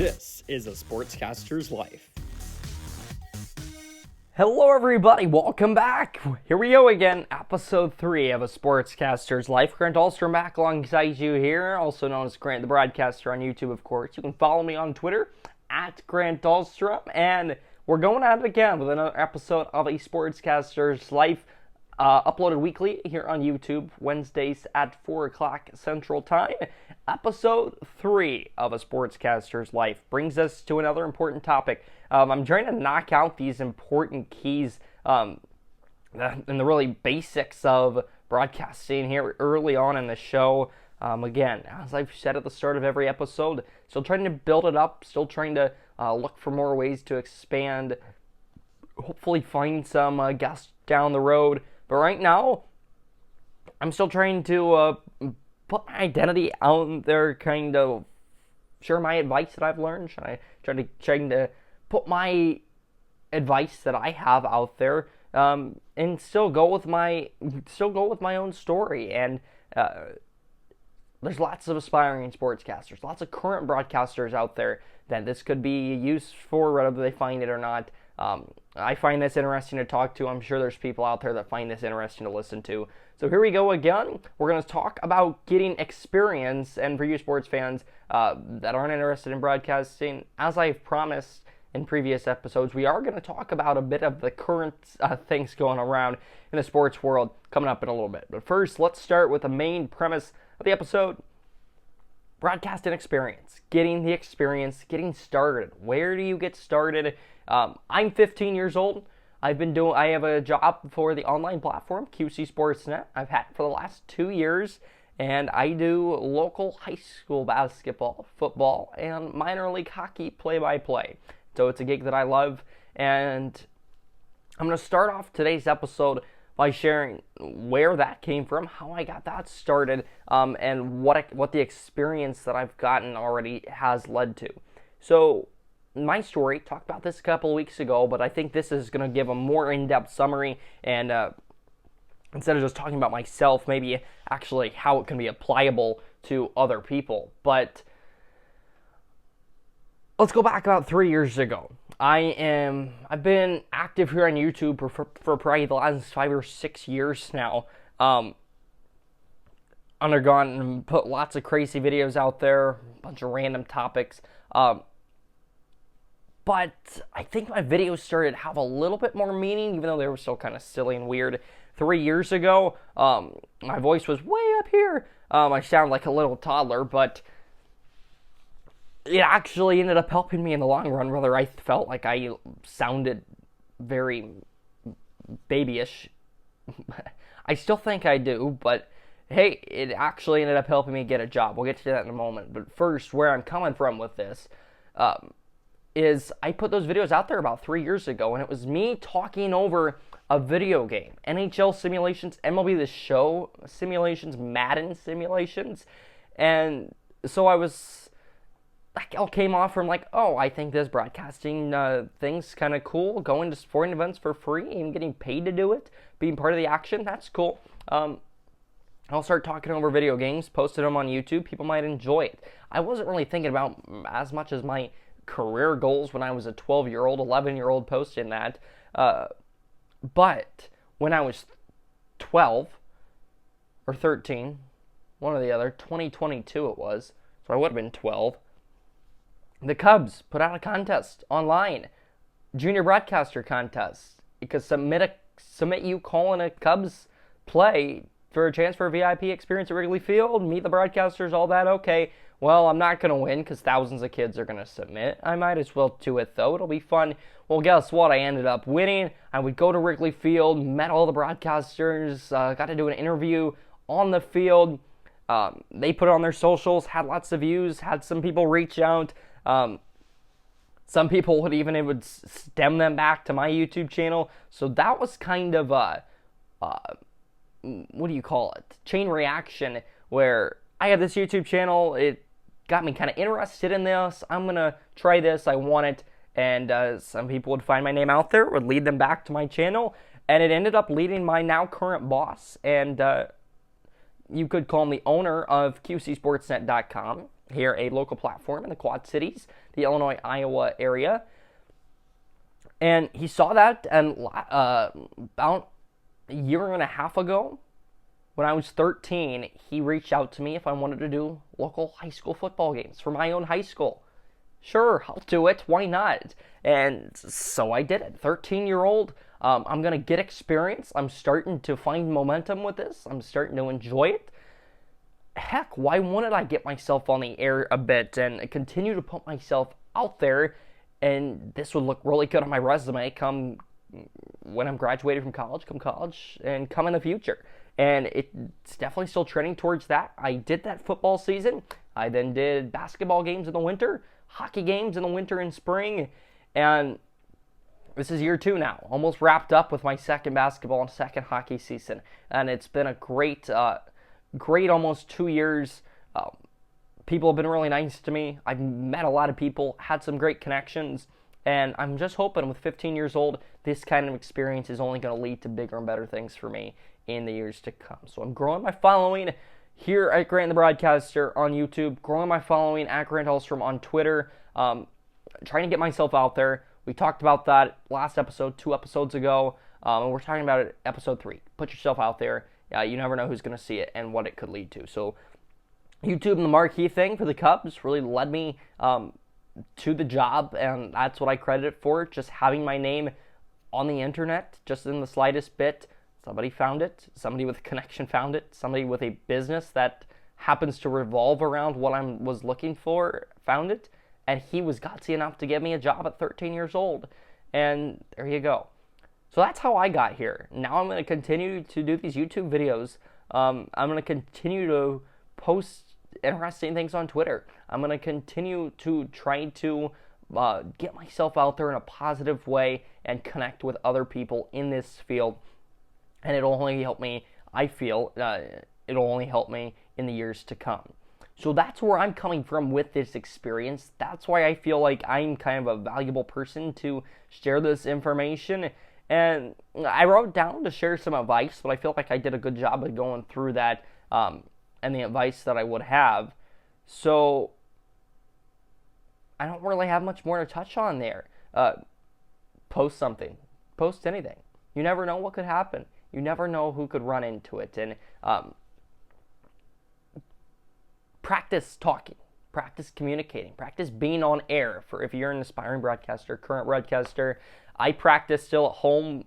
This is a Sportscaster's Life. Hello everybody, welcome back. Here we go again, episode 3 of a Sportscaster's Life. Grant Dahlstrom back alongside you here, also known as Grant the Broadcaster on YouTube, of course. You can follow me on Twitter, at Grant Dahlstrom, and we're going at it again with another episode of a Sportscaster's Life, uploaded weekly here on YouTube, Wednesdays at 4 o'clock Central Time. Episode 3 of a Sportscaster's Life brings us to another important topic. I'm trying to knock out these important keys and the really basics of broadcasting here early on in the show. Again, as I've said at the start of every episode, still trying to build it up, still trying to look for more ways to expand, hopefully find some guests down the road. But right now, I'm still trying to put my identity out there, kind of share my advice that I've learned. Trying to put my advice that I have out there, and still go with my own story. And there's lots of aspiring sportscasters, lots of current broadcasters out there that this could be used for, whether they find it or not. I find this interesting to talk to. I'm sure there's people out there that find this interesting to listen to. So here we go again. We're going to talk about getting experience, and for you sports fans that aren't interested in broadcasting, as I've promised in previous episodes, we are going to talk about a bit of the current things going around in the sports world coming up in a little bit. But first, let's start with the main premise of the episode. Broadcasting experience, getting the experience, getting started. Where do you get started? I'm 15 years old. I have a job for the online platform, QC Sportsnet. I've had it for the last 2 years, and I do local high school basketball, football, and minor league hockey play-by-play. So it's a gig that I love, and I'm going to start off today's episode by sharing where that came from, how I got that started, and what the experience that I've gotten already has led to. So my story, talked about this a couple of weeks ago, but I think this is going to give a more in-depth summary, and instead of just talking about myself, maybe actually how it can be applicable to other people. But let's go back about 3 years ago. I've been active here on YouTube for probably the last 5 or 6 years now. Undergone and put lots of crazy videos out there, a bunch of random topics. But I think my videos started to have a little bit more meaning, even though they were still kind of silly and weird. 3 years ago, my voice was way up here. I sound like a little toddler, but it actually ended up helping me in the long run, whether I felt like I sounded very babyish. I still think I do, but hey, it actually ended up helping me get a job. We'll get to that in a moment. But first, where I'm coming from with this is I put those videos out there about 3 years ago, and it was me talking over a video game. NHL simulations, MLB The Show simulations, Madden simulations. And so that all came off from like, oh, I think this broadcasting thing's kind of cool. Going to sporting events for free and getting paid to do it, being part of the action, that's cool. I'll start talking over video games, posted them on YouTube. People might enjoy it. I wasn't really thinking about as much as my career goals when I was a 12-year-old, 11-year-old posting that. But when I was 12 or 13, one or the other, 2022 it was, so I would have been 12, the Cubs put out a contest online, junior broadcaster contest. You could submit you calling a Cubs play for a chance for a VIP experience at Wrigley Field, meet the broadcasters, all that. Okay, well, I'm not going to win because thousands of kids are going to submit. I might as well do it, though. It'll be fun. Well, guess what? I ended up winning. I would go to Wrigley Field, met all the broadcasters, got to do an interview on the field. They put it on their socials, had lots of views, had some people reach out. Some people would stem them back to my YouTube channel. So that was kind of what do you call it? Chain reaction, where I have this YouTube channel. It got me kind of interested in this. I'm going to try this. I want it. And some people would find my name out there, would lead them back to my channel. And it ended up leading my now current boss. And you could call him the owner of QCSportsnet.com. here, a local platform in the Quad Cities, the Illinois, Iowa area. And he saw that, and about a year and a half ago, when I was 13, he reached out to me if I wanted to do local high school football games for my own high school. Sure, I'll do it. Why not? And so I did it. 13-year-old, I'm going to get experience. I'm starting to find momentum with this. I'm starting to enjoy it. Heck, why wouldn't I get myself on the air a bit and continue to put myself out there? And this would look really good on my resume come when I'm graduated from college, and come in the future. And it's definitely still trending towards that. I did that football season. I then did basketball games in the winter, hockey games in the winter and spring, and this is year 2 now. Almost wrapped up with my second basketball and second hockey season, and it's been a great almost 2 years. People have been really nice to me. I've met a lot of people, had some great connections, and I'm just hoping with 15 years old, this kind of experience is only going to lead to bigger and better things for me in the years to come. So I'm growing my following here at Grant the Broadcaster on YouTube, growing my following at Grant Hallstrom on Twitter, trying to get myself out there. We talked about that last episode, 2 episodes ago, and we're talking about it episode 3. Put yourself out there. You never know who's going to see it and what it could lead to. So YouTube and the marquee thing for the Cubs really led me to the job, and that's what I credit it for, just having my name on the internet, just in the slightest bit. Somebody found it, somebody with a connection found it, somebody with a business that happens to revolve around what I was looking for found it, and he was gutsy enough to give me a job at 13 years old, and there you go. So that's how I got here. Now I'm going to continue to do these YouTube videos. I'm going to continue to post interesting things on Twitter. I'm going to continue to try to get myself out there in a positive way and connect with other people in this field. And it'll only help me, I feel, it'll only help me in the years to come. So that's where I'm coming from with this experience. That's why I feel like I'm kind of a valuable person to share this information. And I wrote down to share some advice, but I feel like I did a good job of going through that and the advice that I would have. So I don't really have much more to touch on there. Post something. Post anything. You never know what could happen. You never know who could run into it. And practice talking, practice communicating, practice being on air. For if you're an aspiring broadcaster, current broadcaster, I practice still at home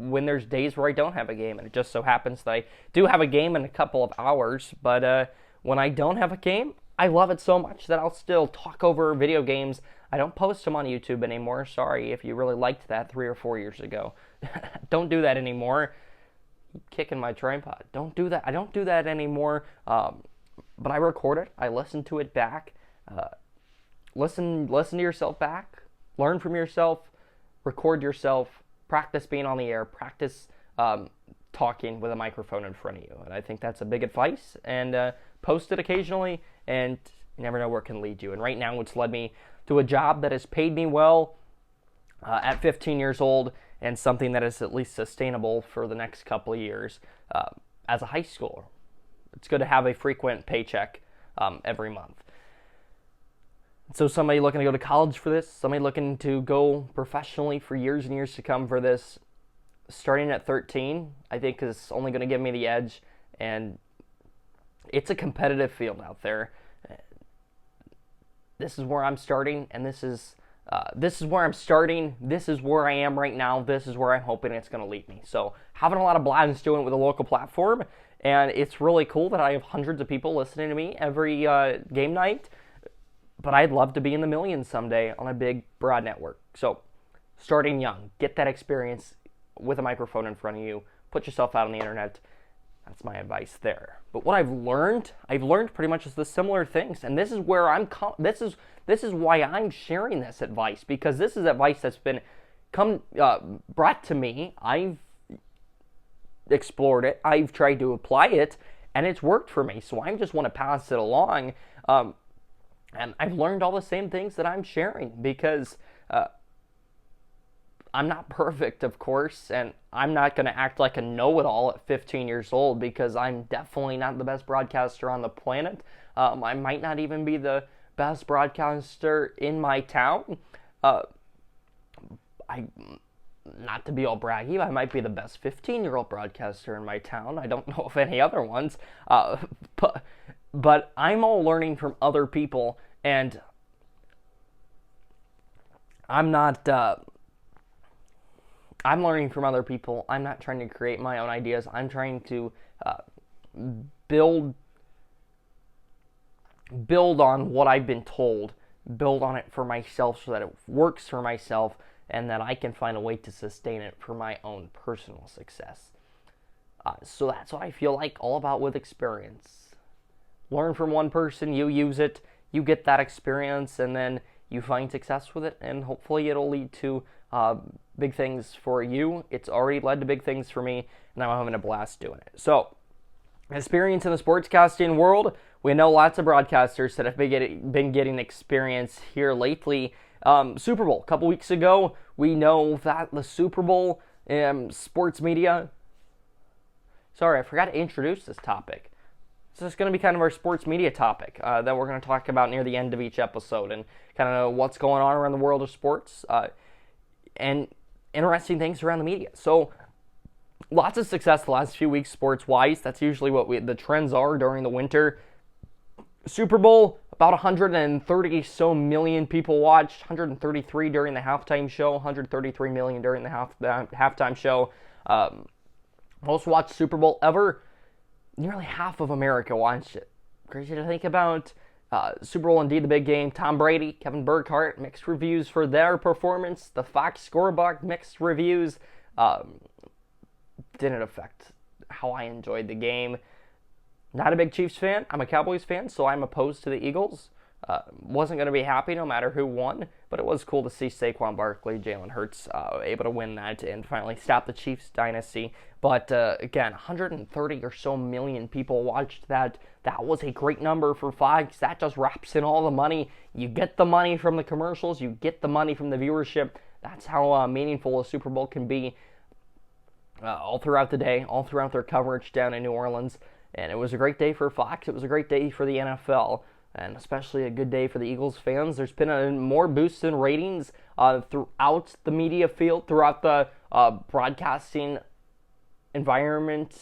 when there's days where I don't have a game. And it just so happens that I do have a game in a couple of hours. But when I don't have a game, I love it so much that I'll still talk over video games. I don't post them on YouTube anymore. Sorry if you really liked that 3 or 4 years ago. Don't do that anymore. Kicking my tripod. Don't do that. I don't do that anymore. But I record it. I listen to it back. Listen to yourself back. Learn from yourself. Record yourself. Practice being on the air. Practice talking with a microphone in front of you. And I think that's a big advice. And post it occasionally. And you never know where it can lead you. And right now it's led me to a job that has paid me well at 15 years old. And something that is at least sustainable for the next couple of years as a high schooler. It's good to have a frequent paycheck every month. So somebody looking to go to college for this, somebody looking to go professionally for years and years to come for this, starting at 13, I think is only going to give me the edge. And it's a competitive field out there. This is where I'm starting, and this is where I'm starting. This is where I am right now. This is where I'm hoping it's going to lead me. So having a lot of blast doing it with a local platform, and it's really cool that I have hundreds of people listening to me every game night. But I'd love to be in the millions someday on a big broad network. So starting young, get that experience with a microphone in front of you. Put yourself out on the internet. That's my advice there. But what I've learned pretty much is the similar things, and this is where this is why I'm sharing this advice, because this is advice that's been brought to me. I've explored it. I've tried to apply it, and it's worked for me. So I just want to pass it along, and I've learned all the same things that I'm sharing because I'm not perfect, of course, and I'm not going to act like a know-it-all at 15 years old because I'm definitely not the best broadcaster on the planet. I might not even be the best broadcaster in my town. Not to be all braggy, I might be the best 15-year-old broadcaster in my town. I don't know of any other ones. But I'm all learning from other people, and I'm learning from other people. I'm not trying to create my own ideas. I'm trying to build on what I've been told, build on it for myself so that it works for myself, and that I can find a way to sustain it for my own personal success. So that's what I feel like all about with experience. Learn from one person, you use it, you get that experience, and then you find success with it, and hopefully it'll lead to big things for you. It's already led to big things for me, and I'm having a blast doing it. So, experience in the sportscasting world. We know lots of broadcasters that have been getting experience here lately. Super Bowl, a couple weeks ago, we know that the Super Bowl, sports media. Sorry, I forgot to introduce this topic. So it's going to be kind of our sports media topic that we're going to talk about near the end of each episode, and kind of what's going on around the world of sports and interesting things around the media. So lots of success the last few weeks sports-wise. That's usually what the trends are during the winter. Super Bowl, about 130 so million people watched, 133 during the halftime show, 133 million during the halftime show. Most watched Super Bowl ever. Nearly half of America watched it. Crazy to think about. Super Bowl, indeed the big game. Tom Brady, Kevin Burkhardt, mixed reviews for their performance. The Fox scorebook, mixed reviews. Didn't affect how I enjoyed the game. Not a big Chiefs fan. I'm a Cowboys fan, so I'm opposed to the Eagles. Wasn't going to be happy no matter who won, but it was cool to see Saquon Barkley, Jalen Hurts able to win that and finally stop the Chiefs dynasty. But again, 130 or so million people watched that. That was a great number for Fox. That just wraps in all the money. You get the money from the commercials. You get the money from the viewership. That's how meaningful a Super Bowl can be all throughout the day, all throughout their coverage down in New Orleans. And it was a great day for Fox. It was a great day for the NFL. And especially a good day for the Eagles fans. There's been a more boost in ratings throughout the media field, throughout the broadcasting environment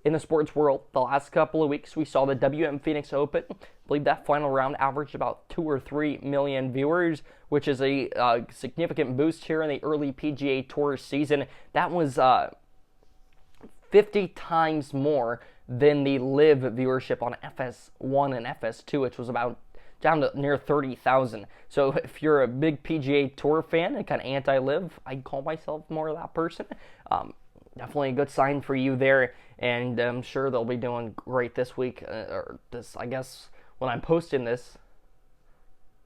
in the sports world. The last couple of weeks, we saw the WM Phoenix Open. I believe that final round averaged about 2 or 3 million viewers, which is a significant boost here in the early PGA Tour season. That was 50 times more than the live viewership on FS1 and FS2, which was about down to near 30,000. So if you're a big PGA Tour fan and kind of anti-live, I call myself more of that person. Definitely a good sign for you there, and I'm sure they'll be doing great this week, or this, I guess, when I'm posting this,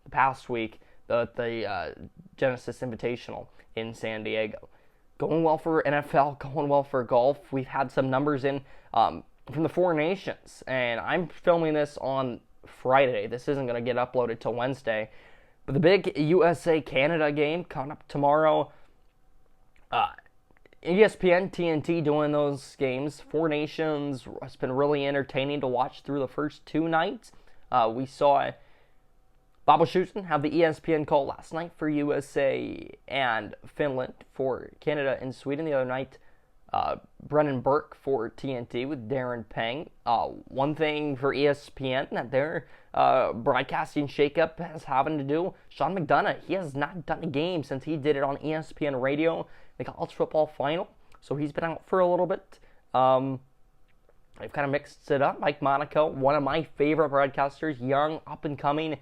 the past week, the Genesis Invitational in San Diego. Going well for NFL, going well for golf. We've had some numbers in from the Four Nations, and I'm filming this on Friday. This isn't going to get uploaded till Wednesday. But the big USA-Canada game coming up tomorrow. ESPN, TNT doing those games. Four Nations has been really entertaining to watch through the first two nights. We saw Bob Schusen have the ESPN call last night for USA and Finland. For Canada and Sweden the other night, Brennan Burke for TNT with Darren Pang. One thing for ESPN that their broadcasting shakeup has having to do, Sean McDonough, he has not done a game since he did it on ESPN Radio, the college football final, so he's been out for a little bit. They've kind of mixed it up. Mike Monaco, one of my favorite broadcasters, young, up and coming.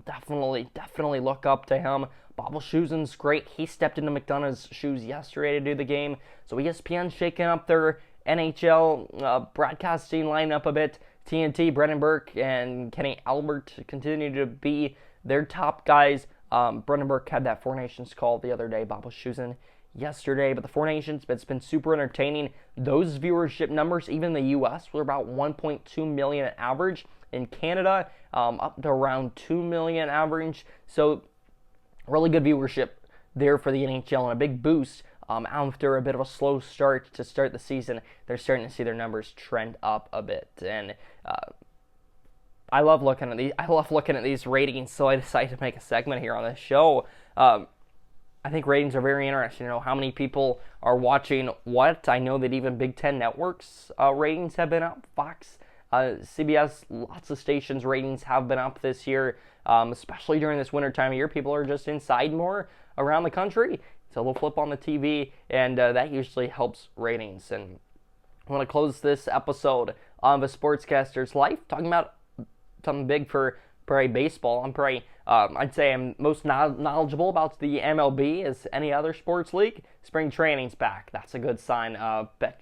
Definitely look up to him. Bob Schusen's great. He stepped into McDonough's shoes yesterday to do the game. So ESPN shaking up their NHL broadcasting lineup a bit. TNT, Brennan Burke, and Kenny Albert continue to be their top guys. Brennan Burke had that Four Nations call the other day. Bob Schusen yesterday. But the Four Nations, it's been super entertaining. Those viewership numbers, even in the U.S., were about 1.2 million average. In Canada, up to around 2 million average. So really good viewership there for the NHL and a big boost after a bit of a slow start to start the season. They're starting to see their numbers trend up a bit, and I love looking at these ratings. So I decided to make a segment here on this show. I think ratings are very interesting. How many people are watching what? I know that even Big Ten networks ratings have been up. Fox, CBS, lots of stations ratings have been up this year, especially during this winter time of year. People are just inside more around the country, so they'll flip on the TV, and that usually helps ratings. And I want to close this episode of the Sportscasters Life talking about something big for probably baseball. I'd say I'm most knowledgeable about the MLB as any other sports league. Spring training's back. That's a good sign.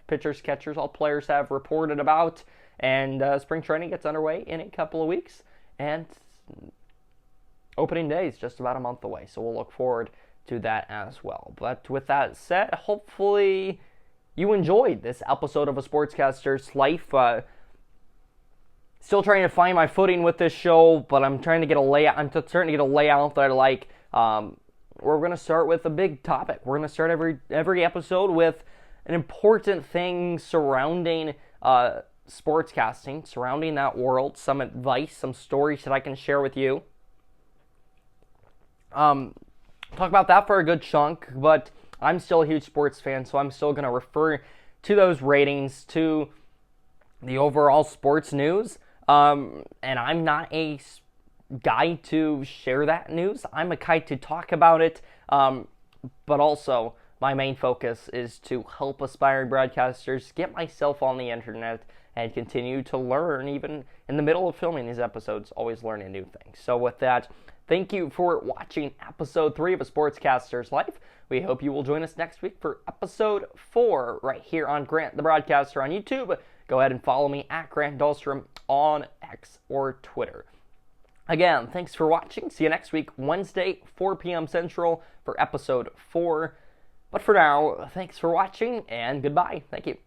Pitchers, catchers, all players have reported about, and spring training gets underway in a couple of weeks, and opening day is just about a month away, so we'll look forward to that as well. But with that said, hopefully you enjoyed this episode of A Sportscaster's Life. Still trying to find my footing with this show, but I'm trying to get a layout. I'm starting to get a layout that I like. We're going to start with a big topic. We're going to start every episode with an important thing surrounding sportscasting, surrounding that world, some advice, some stories that I can share with you. Talk about that for a good chunk, but I'm still a huge sports fan, so I'm still going to refer to those ratings, to the overall sports news. And I'm not a guy to share that news. I'm a guy to talk about it, but also my main focus is to help aspiring broadcasters get myself on the internet and continue to learn, even in the middle of filming these episodes, always learning new things. So with that, thank you for watching episode 3 of A Sportscaster's Life. We hope you will join us next week for episode 4 right here on Grant the Broadcaster on YouTube. Go ahead and follow me at Grant Dahlstrom on X or Twitter. Again, thanks for watching. See you next week, Wednesday, 4 p.m. Central for episode 4. But for now, thanks for watching and goodbye. Thank you.